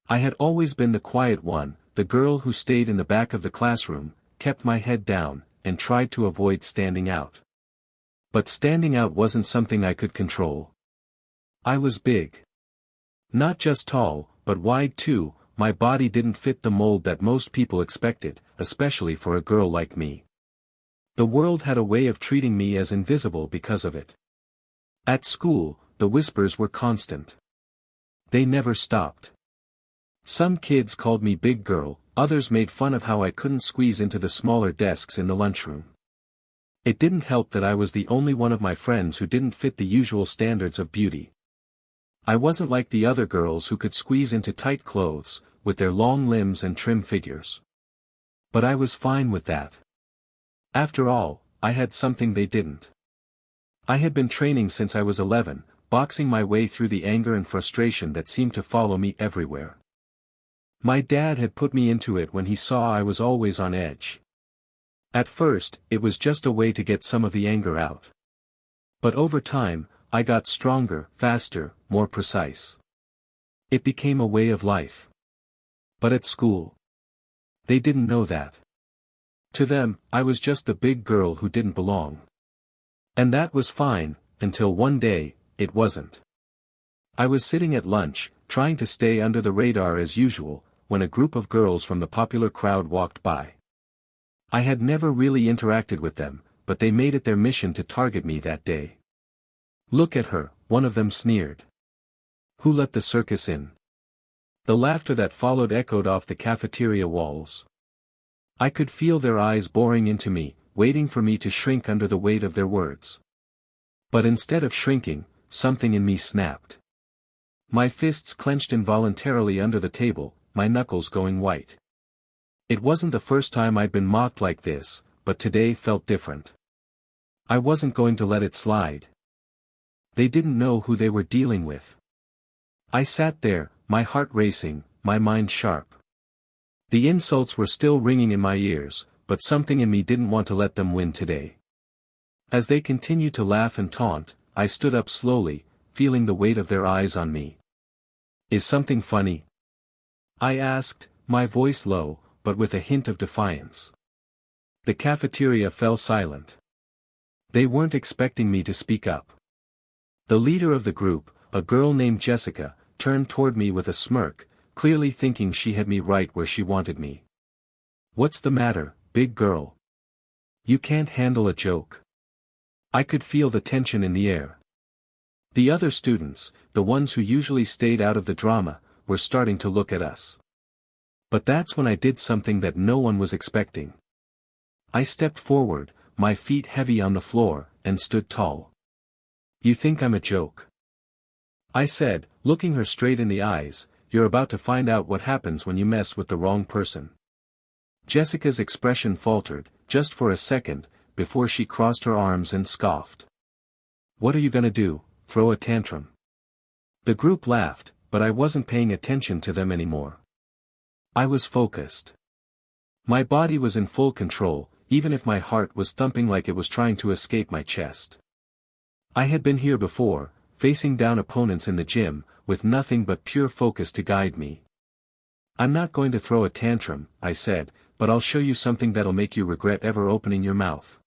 I had always been the quiet one, the girl who stayed in the back of the classroom, kept my head down, and tried to avoid standing out. But standing out wasn't something I could control. I was big. Not just tall, but wide too. My body didn't fit the mold that most people expected, especially for a girl like me. The world had a way of treating me as invisible because of it. At school, the whispers were constant. They never stopped. Some kids called me big girl, others made fun of how I couldn't squeeze into the smaller desks in the lunchroom. It didn't help that I was the only one of my friends who didn't fit the usual standards of beauty. I wasn't like the other girls who could squeeze into tight clothes, with their long limbs and trim figures. But I was fine with that. After all, I had something they didn't. I had been training since I was 11, boxing my way through the anger and frustration that seemed to follow me everywhere. My dad had put me into it when he saw I was always on edge. At first, it was just a way to get some of the anger out. But over time, I got stronger, faster, more precise. It became a way of life. But at school, they didn't know that. To them, I was just the big girl who didn't belong. And that was fine, until one day, it wasn't. I was sitting at lunch, trying to stay under the radar as usual, when a group of girls from the popular crowd walked by. I had never really interacted with them, but they made it their mission to target me that day. "Look at her," one of them sneered. "Who let the circus in?" The laughter that followed echoed off the cafeteria walls. I could feel their eyes boring into me, waiting for me to shrink under the weight of their words. But instead of shrinking, something in me snapped. My fists clenched involuntarily under the table, my knuckles going white. It wasn't the first time I'd been mocked like this, but today felt different. I wasn't going to let it slide. They didn't know who they were dealing with. I sat there, my heart racing, my mind sharp. The insults were still ringing in my ears, but something in me didn't want to let them win today. As they continued to laugh and taunt, I stood up slowly, feeling the weight of their eyes on me. "Is something funny?" I asked, my voice low, but with a hint of defiance. The cafeteria fell silent. They weren't expecting me to speak up. The leader of the group, a girl named Jessica, turned toward me with a smirk, clearly thinking she had me right where she wanted me. "What's the matter, big girl? You can't handle a joke?" I could feel the tension in the air. The other students, the ones who usually stayed out of the drama, were starting to look at us. But that's when I did something that no one was expecting. I stepped forward, my feet heavy on the floor, and stood tall. "You think I'm a joke?" I said, looking her straight in the eyes. "You're about to find out what happens when you mess with the wrong person." Jessica's expression faltered, just for a second, before she crossed her arms and scoffed. "What are you gonna do, throw a tantrum?" The group laughed, but I wasn't paying attention to them anymore. I was focused. My body was in full control, even if my heart was thumping like it was trying to escape my chest. I had been here before, facing down opponents in the gym, with nothing but pure focus to guide me. "I'm not going to throw a tantrum," I said, "but I'll show you something that'll make you regret ever opening your mouth."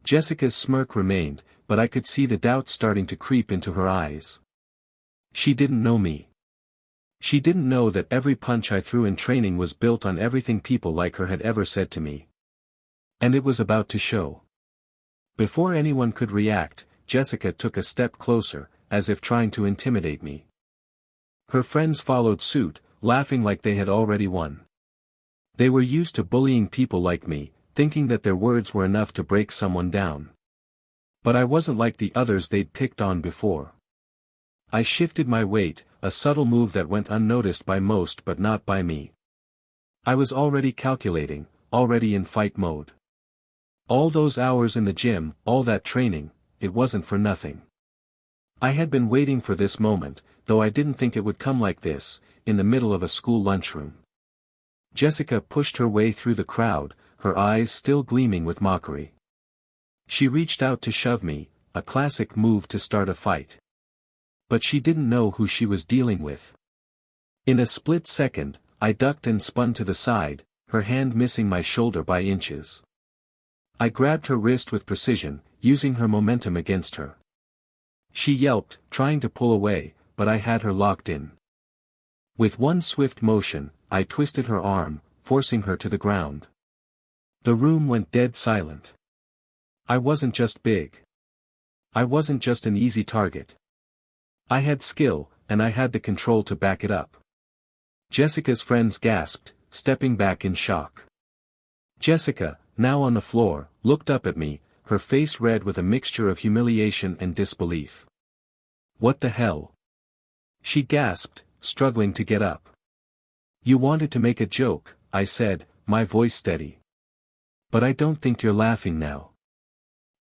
Jessica's smirk remained, but I could see the doubt starting to creep into her eyes. She didn't know me. She didn't know that every punch I threw in training was built on everything people like her had ever said to me. And it was about to show. Before anyone could react, Jessica took a step closer, as if trying to intimidate me. Her friends followed suit, laughing like they had already won. They were used to bullying people like me, thinking that their words were enough to break someone down. But I wasn't like the others they'd picked on before. I shifted my weight, a subtle move that went unnoticed by most but not by me. I was already calculating, already in fight mode. All those hours in the gym, all that training, it wasn't for nothing. I had been waiting for this moment, though I didn't think it would come like this, in the middle of a school lunchroom. Jessica pushed her way through the crowd, her eyes still gleaming with mockery. She reached out to shove me, a classic move to start a fight. But she didn't know who she was dealing with. In a split second, I ducked and spun to the side, her hand missing my shoulder by inches. I grabbed her wrist with precision, using her momentum against her. She yelped, trying to pull away, but I had her locked in. With one swift motion, I twisted her arm, forcing her to the ground. The room went dead silent. I wasn't just big. I wasn't just an easy target. I had skill, and I had the control to back it up. Jessica's friends gasped, stepping back in shock. Jessica, now on the floor, looked up at me, her face red with a mixture of humiliation and disbelief. "What the hell?" she gasped, struggling to get up. "You wanted to make a joke," I said, my voice steady. "But I don't think you're laughing now."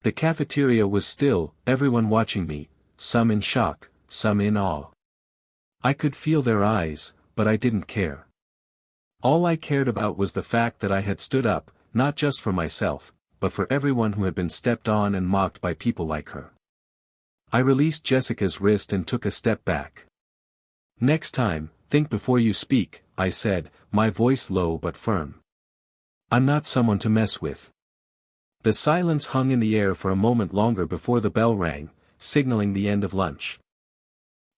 The cafeteria was still, everyone watching me, some in shock, some in awe. I could feel their eyes, but I didn't care. All I cared about was the fact that I had stood up, not just for myself, but for everyone who had been stepped on and mocked by people like her. I released Jessica's wrist and took a step back. "Next time, think before you speak," I said, my voice low but firm. "I'm not someone to mess with." The silence hung in the air for a moment longer before the bell rang, signaling the end of lunch.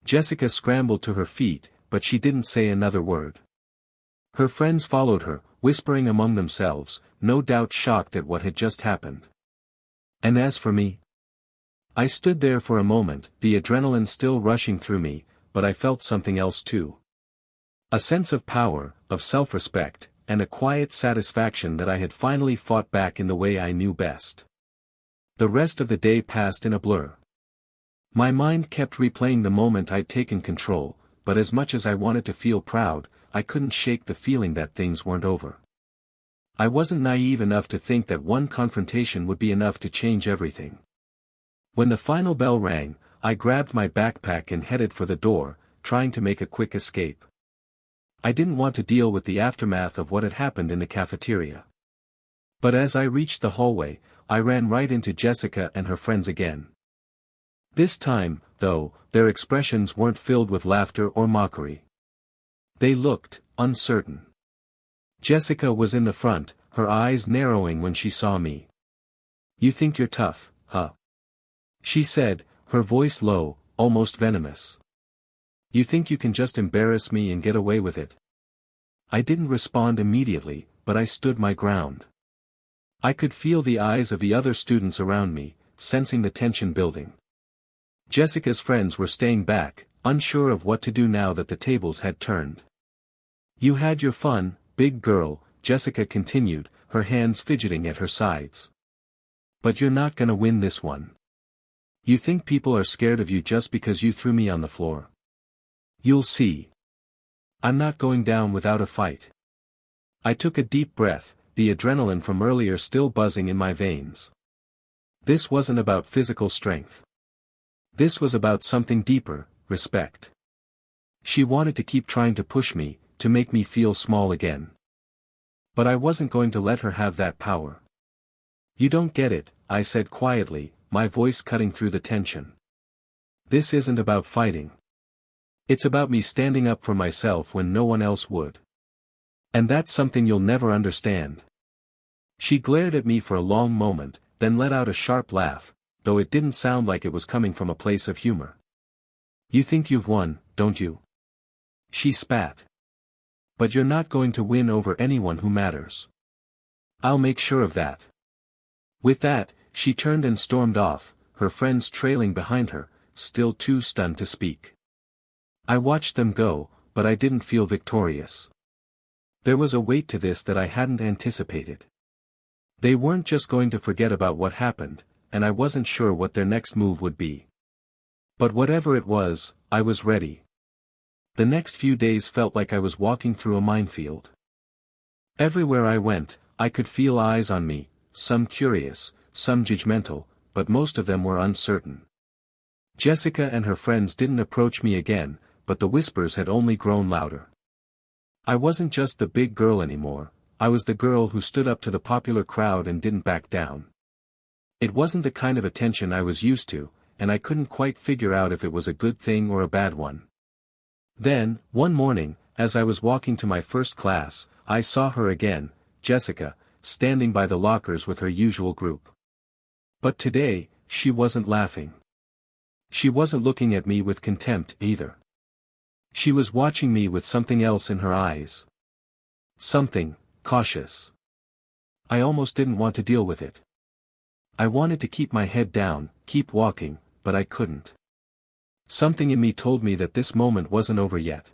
Jessica scrambled to her feet, but she didn't say another word. Her friends followed her, whispering among themselves, no doubt shocked at what had just happened. And as for me, I stood there for a moment, the adrenaline still rushing through me, but I felt something else too. A sense of power, of self-respect, and a quiet satisfaction that I had finally fought back in the way I knew best. The rest of the day passed in a blur. My mind kept replaying the moment I'd taken control, but as much as I wanted to feel proud, I couldn't shake the feeling that things weren't over. I wasn't naive enough to think that one confrontation would be enough to change everything. When the final bell rang, I grabbed my backpack and headed for the door, trying to make a quick escape. I didn't want to deal with the aftermath of what had happened in the cafeteria. But as I reached the hallway, I ran right into Jessica and her friends again. This time, though, their expressions weren't filled with laughter or mockery. They looked uncertain. Jessica was in the front, her eyes narrowing when she saw me. "You think you're tough, huh?" she said, her voice low, almost venomous. "You think you can just embarrass me and get away with it?" I didn't respond immediately, but I stood my ground. I could feel the eyes of the other students around me, sensing the tension building. Jessica's friends were staying back, unsure of what to do now that the tables had turned. "You had your fun, big girl," Jessica continued, her hands fidgeting at her sides. "But you're not gonna win this one. You think people are scared of you just because you threw me on the floor? You'll see. I'm not going down without a fight." I took a deep breath, the adrenaline from earlier still buzzing in my veins. This wasn't about physical strength. This was about something deeper, respect. She wanted to keep trying to push me, to make me feel small again. But I wasn't going to let her have that power. "You don't get it," I said quietly, my voice cutting through the tension. "This isn't about fighting. It's about me standing up for myself when no one else would. And that's something you'll never understand." She glared at me for a long moment, then let out a sharp laugh, though it didn't sound like it was coming from a place of humor. "You think you've won, don't you?" she spat. "But you're not going to win over anyone who matters. I'll make sure of that." With that, she turned and stormed off, her friends trailing behind her, still too stunned to speak. I watched them go, but I didn't feel victorious. There was a weight to this that I hadn't anticipated. They weren't just going to forget about what happened, and I wasn't sure what their next move would be. But whatever it was, I was ready. The next few days felt like I was walking through a minefield. Everywhere I went, I could feel eyes on me, some curious, some judgmental, but most of them were uncertain. Jessica and her friends didn't approach me again, but the whispers had only grown louder. I wasn't just the big girl anymore, I was the girl who stood up to the popular crowd and didn't back down. It wasn't the kind of attention I was used to, and I couldn't quite figure out if it was a good thing or a bad one. Then, one morning, as I was walking to my first class, I saw her again, Jessica, standing by the lockers with her usual group. But today, she wasn't laughing. She wasn't looking at me with contempt either. She was watching me with something else in her eyes. Something cautious. I almost didn't want to deal with it. I wanted to keep my head down, keep walking, but I couldn't. Something in me told me that this moment wasn't over yet.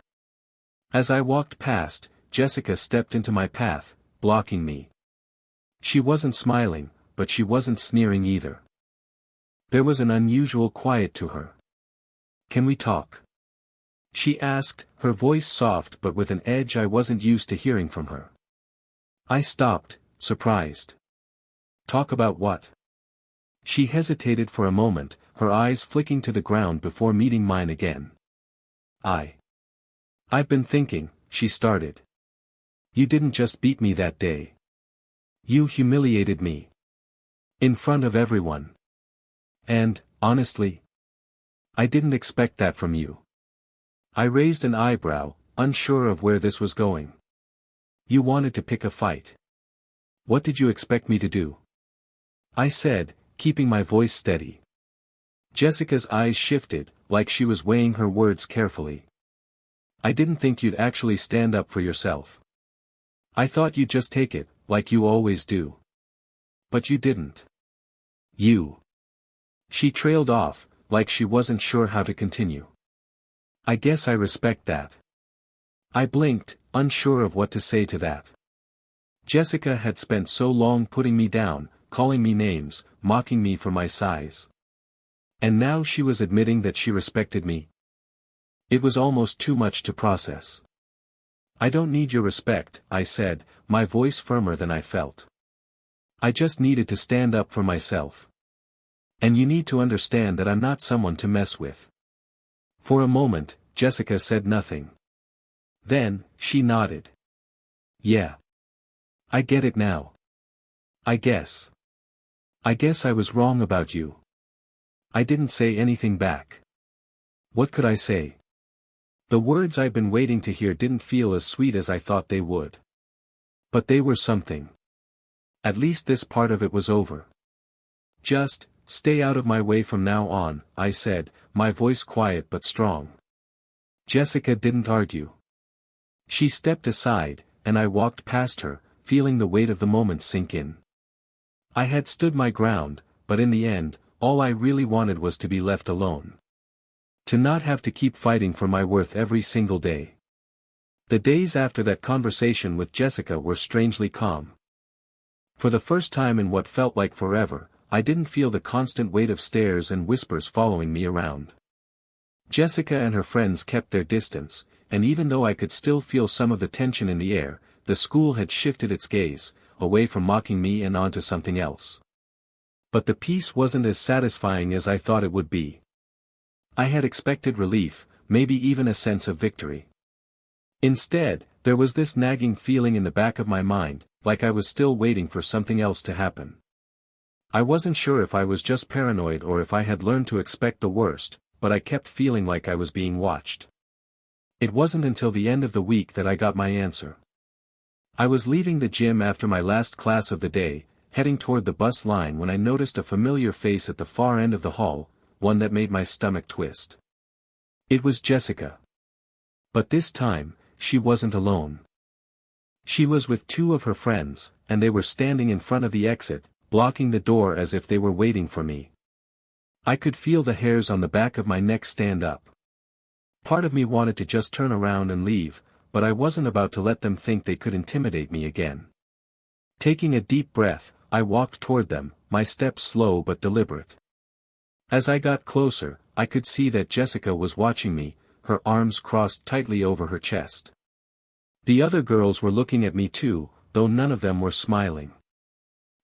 As I walked past, Jessica stepped into my path, blocking me. She wasn't smiling, but she wasn't sneering either. There was an unusual quiet to her. "Can we talk?" she asked, her voice soft but with an edge I wasn't used to hearing from her. I stopped, surprised. "Talk about what?" She hesitated for a moment, her eyes flicking to the ground before meeting mine again. I've been thinking," she started. "You didn't just beat me that day. You humiliated me. In front of everyone. And, honestly, I didn't expect that from you." I raised an eyebrow, unsure of where this was going. "You wanted to pick a fight. What did you expect me to do?" I said, keeping my voice steady. Jessica's eyes shifted, like she was weighing her words carefully. "I didn't think you'd actually stand up for yourself. I thought you'd just take it, like you always do. But you didn't. You." She trailed off, like she wasn't sure how to continue. "I guess I respect that." I blinked, unsure of what to say to that. Jessica had spent so long putting me down, calling me names, mocking me for my size. And now she was admitting that she respected me. It was almost too much to process. "I don't need your respect," I said, my voice firmer than I felt. "I just needed to stand up for myself. And you need to understand that I'm not someone to mess with." For a moment, Jessica said nothing. Then, she nodded. "Yeah. I get it now. I guess I was wrong about you." I didn't say anything back. What could I say? The words I'd been waiting to hear didn't feel as sweet as I thought they would. But they were something. At least this part of it was over. "Just, stay out of my way from now on," I said, my voice quiet but strong. Jessica didn't argue. She stepped aside, and I walked past her, feeling the weight of the moment sink in. I had stood my ground, but in the end, all I really wanted was to be left alone. To not have to keep fighting for my worth every single day. The days after that conversation with Jessica were strangely calm. For the first time in what felt like forever, I didn't feel the constant weight of stares and whispers following me around. Jessica and her friends kept their distance, and even though I could still feel some of the tension in the air, the school had shifted its gaze, away from mocking me and onto something else. But the peace wasn't as satisfying as I thought it would be. I had expected relief, maybe even a sense of victory. Instead, there was this nagging feeling in the back of my mind, like I was still waiting for something else to happen. I wasn't sure if I was just paranoid or if I had learned to expect the worst, but I kept feeling like I was being watched. It wasn't until the end of the week that I got my answer. I was leaving the gym after my last class of the day, heading toward the bus line when I noticed a familiar face at the far end of the hall, one that made my stomach twist. It was Jessica. But this time, she wasn't alone. She was with two of her friends, and they were standing in front of the exit, blocking the door as if they were waiting for me. I could feel the hairs on the back of my neck stand up. Part of me wanted to just turn around and leave, but I wasn't about to let them think they could intimidate me again. Taking a deep breath, I walked toward them, my steps slow but deliberate. As I got closer, I could see that Jessica was watching me, her arms crossed tightly over her chest. The other girls were looking at me too, though none of them were smiling.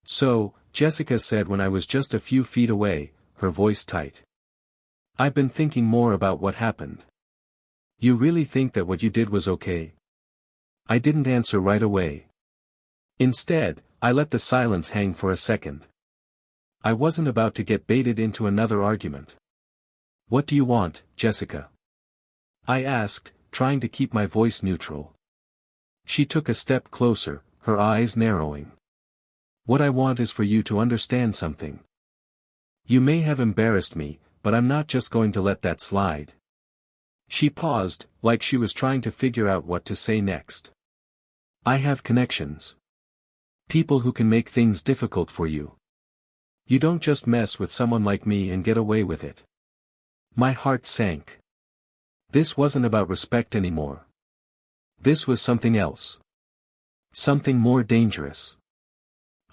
"So," Jessica said when I was just a few feet away, her voice tight. "I've been thinking more about what happened. You really think that what you did was okay?" I didn't answer right away. Instead, I let the silence hang for a second. I wasn't about to get baited into another argument. "What do you want, Jessica?" I asked, trying to keep my voice neutral. She took a step closer, her eyes narrowing. What I want is for you to understand something. You may have embarrassed me, but I'm not just going to let that slide. She paused, like she was trying to figure out what to say next. I have connections. People who can make things difficult for you. You don't just mess with someone like me and get away with it. My heart sank. This wasn't about respect anymore. This was something else. Something more dangerous.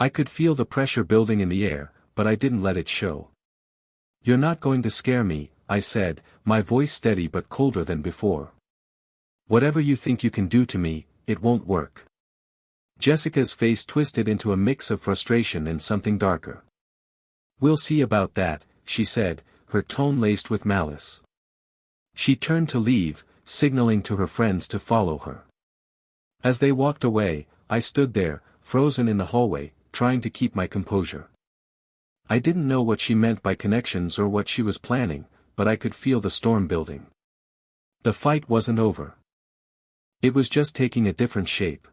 I could feel the pressure building in the air, but I didn't let it show. You're not going to scare me, I said, my voice steady but colder than before. Whatever you think you can do to me, it won't work. Jessica's face twisted into a mix of frustration and something darker. We'll see about that, she said, her tone laced with malice. She turned to leave, signaling to her friends to follow her. As they walked away, I stood there, frozen in the hallway, trying to keep my composure. I didn't know what she meant by connections or what she was planning, but I could feel the storm building. The fight wasn't over. It was just taking a different shape.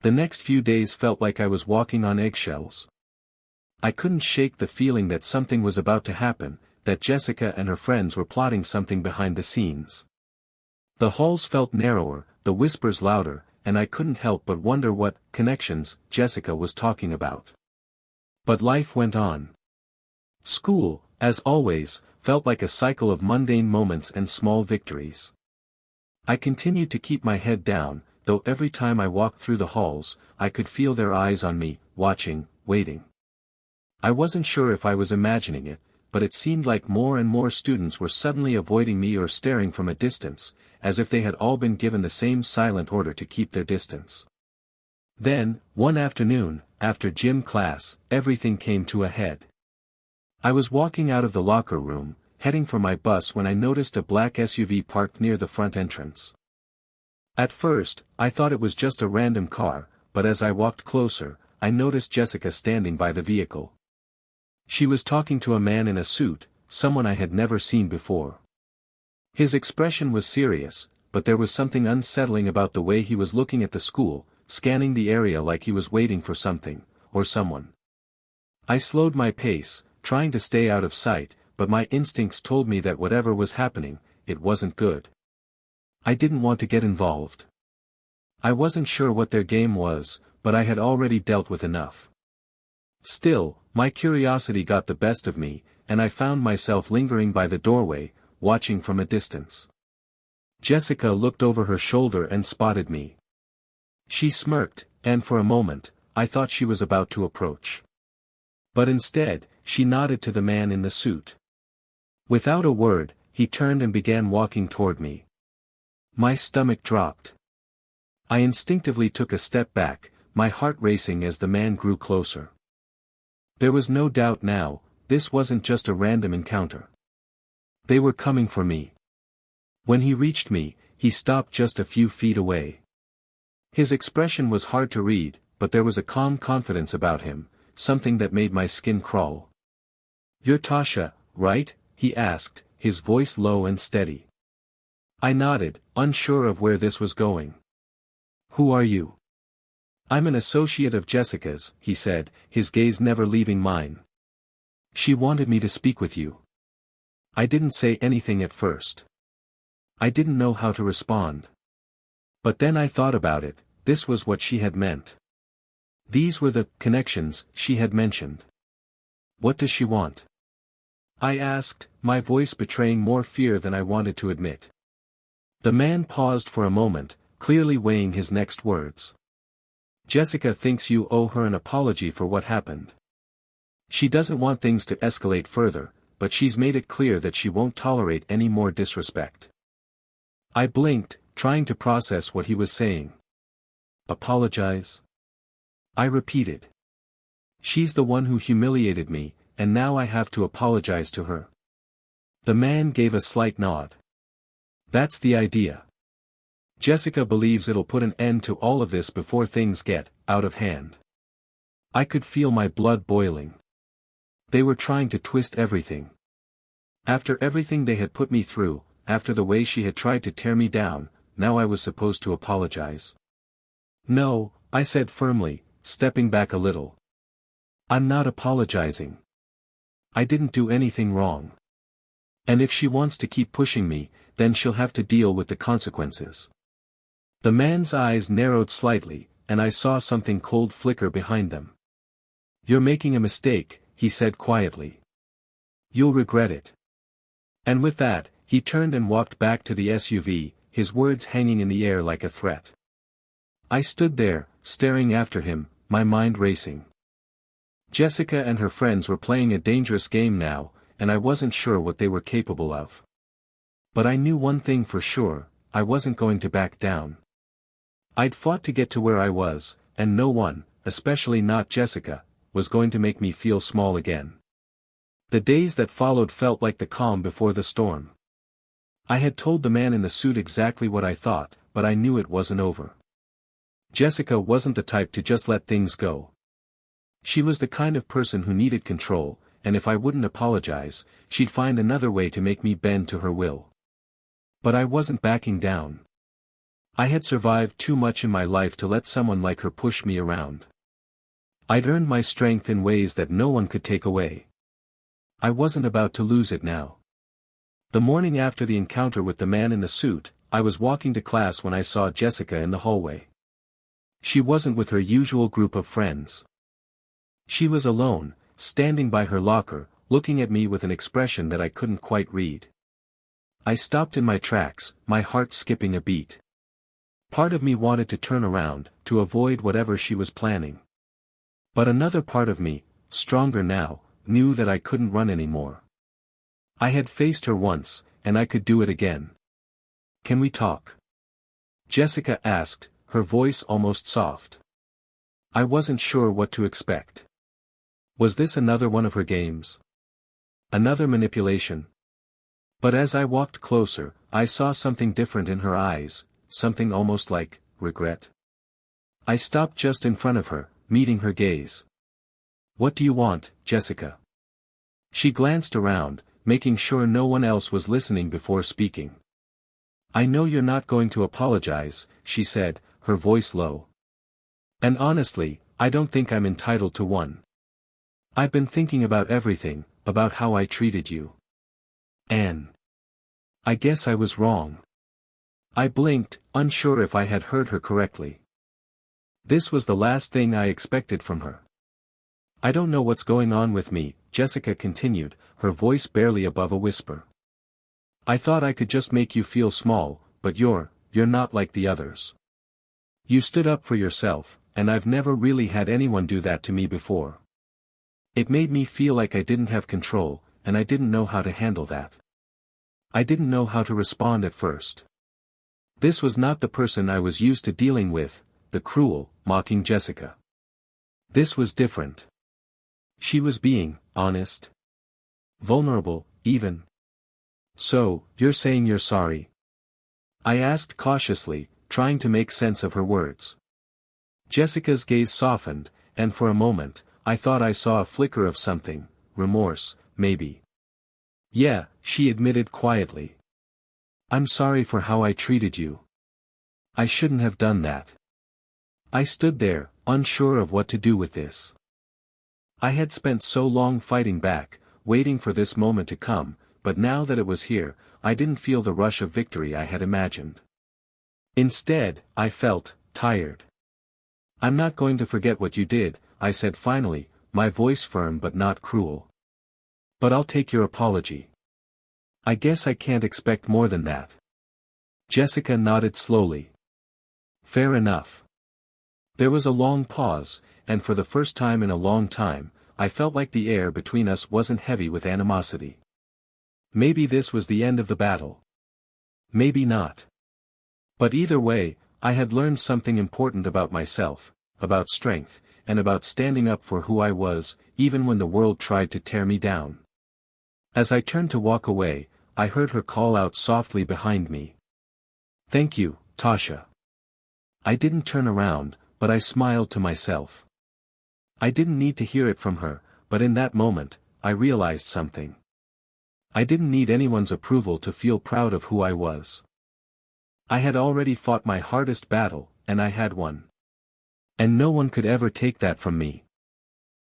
The next few days felt like I was walking on eggshells. I couldn't shake the feeling that something was about to happen, that Jessica and her friends were plotting something behind the scenes. The halls felt narrower, the whispers louder, and I couldn't help but wonder what connections Jessica was talking about. But life went on. School, as always, felt like a cycle of mundane moments and small victories. I continued to keep my head down, though every time I walked through the halls, I could feel their eyes on me, watching, waiting. I wasn't sure if I was imagining it, but it seemed like more and more students were suddenly avoiding me or staring from a distance, as if they had all been given the same silent order to keep their distance. Then, one afternoon, after gym class, everything came to a head. I was walking out of the locker room, heading for my bus when I noticed a black SUV parked near the front entrance. At first, I thought it was just a random car, but as I walked closer, I noticed Jessica standing by the vehicle. She was talking to a man in a suit, someone I had never seen before. His expression was serious, but there was something unsettling about the way he was looking at the school, scanning the area like he was waiting for something, or someone. I slowed my pace, trying to stay out of sight, but my instincts told me that whatever was happening, it wasn't good. I didn't want to get involved. I wasn't sure what their game was, but I had already dealt with enough. Still, my curiosity got the best of me, and I found myself lingering by the doorway, watching from a distance. Jessica looked over her shoulder and spotted me. She smirked, and for a moment, I thought she was about to approach. But instead, she nodded to the man in the suit. Without a word, he turned and began walking toward me. My stomach dropped. I instinctively took a step back, my heart racing as the man grew closer. There was no doubt now, this wasn't just a random encounter. They were coming for me. When he reached me, he stopped just a few feet away. His expression was hard to read, but there was a calm confidence about him, something that made my skin crawl. "You're Tasha, right?" he asked, his voice low and steady. I nodded, unsure of where this was going. "Who are you?" "I'm an associate of Jessica's," he said, his gaze never leaving mine. "She wanted me to speak with you." I didn't say anything at first. I didn't know how to respond. But then I thought about it, this was what she had meant. These were the connections she had mentioned. What does she want? I asked, my voice betraying more fear than I wanted to admit. The man paused for a moment, clearly weighing his next words. "Jessica thinks you owe her an apology for what happened. She doesn't want things to escalate further, but she's made it clear that she won't tolerate any more disrespect." I blinked, trying to process what he was saying. "Apologize?" I repeated. "She's the one who humiliated me, and now I have to apologize to her." The man gave a slight nod. "That's the idea. Jessica believes it'll put an end to all of this before things get out of hand." I could feel my blood boiling. They were trying to twist everything. After everything they had put me through, after the way she had tried to tear me down, now I was supposed to apologize. No, I said firmly, stepping back a little. I'm not apologizing. I didn't do anything wrong. And if she wants to keep pushing me, then she'll have to deal with the consequences. The man's eyes narrowed slightly, and I saw something cold flicker behind them. You're making a mistake, he said quietly. You'll regret it. And with that, he turned and walked back to the SUV, his words hanging in the air like a threat. I stood there, staring after him, my mind racing. Jessica and her friends were playing a dangerous game now, and I wasn't sure what they were capable of. But I knew one thing for sure, I wasn't going to back down. I'd fought to get to where I was, and no one, especially not Jessica, was going to make me feel small again. The days that followed felt like the calm before the storm. I had told the man in the suit exactly what I thought, but I knew it wasn't over. Jessica wasn't the type to just let things go. She was the kind of person who needed control, and if I wouldn't apologize, she'd find another way to make me bend to her will. But I wasn't backing down. I had survived too much in my life to let someone like her push me around. I'd earned my strength in ways that no one could take away. I wasn't about to lose it now. The morning after the encounter with the man in the suit, I was walking to class when I saw Jessica in the hallway. She wasn't with her usual group of friends. She was alone, standing by her locker, looking at me with an expression that I couldn't quite read. I stopped in my tracks, my heart skipping a beat. Part of me wanted to turn around, to avoid whatever she was planning. But another part of me, stronger now, knew that I couldn't run anymore. I had faced her once, and I could do it again. Can we talk? Jessica asked, her voice almost soft. I wasn't sure what to expect. Was this another one of her games? Another manipulation? But as I walked closer, I saw something different in her eyes, something almost like regret. I stopped just in front of her, meeting her gaze. What do you want, Jessica? She glanced around, making sure no one else was listening before speaking. I know you're not going to apologize, she said, her voice low. And honestly, I don't think I'm entitled to one. I've been thinking about everything, about how I treated you. Anne. I guess I was wrong. I blinked, unsure if I had heard her correctly. This was the last thing I expected from her. I don't know what's going on with me, Jessica continued, her voice barely above a whisper. I thought I could just make you feel small, but you're not like the others. You stood up for yourself, and I've never really had anyone do that to me before. It made me feel like I didn't have control, and I didn't know how to handle that. I didn't know how to respond at first. This was not the person I was used to dealing with, the cruel, mocking Jessica. This was different. She was being honest. Vulnerable, even. So, you're saying you're sorry? I asked cautiously, trying to make sense of her words. Jessica's gaze softened, and for a moment, I thought I saw a flicker of something, remorse, maybe. Yeah, she admitted quietly. I'm sorry for how I treated you. I shouldn't have done that. I stood there, unsure of what to do with this. I had spent so long fighting back, waiting for this moment to come, but now that it was here, I didn't feel the rush of victory I had imagined. Instead, I felt tired. I'm not going to forget what you did, I said finally, my voice firm but not cruel. But I'll take your apology. I guess I can't expect more than that. Jessica nodded slowly. Fair enough. There was a long pause, and for the first time in a long time, I felt like the air between us wasn't heavy with animosity. Maybe this was the end of the battle. Maybe not. But either way, I had learned something important about myself, about strength, and about standing up for who I was, even when the world tried to tear me down. As I turned to walk away, I heard her call out softly behind me. Thank you, Tasha. I didn't turn around, but I smiled to myself. I didn't need to hear it from her, but in that moment, I realized something. I didn't need anyone's approval to feel proud of who I was. I had already fought my hardest battle, and I had won. And no one could ever take that from me.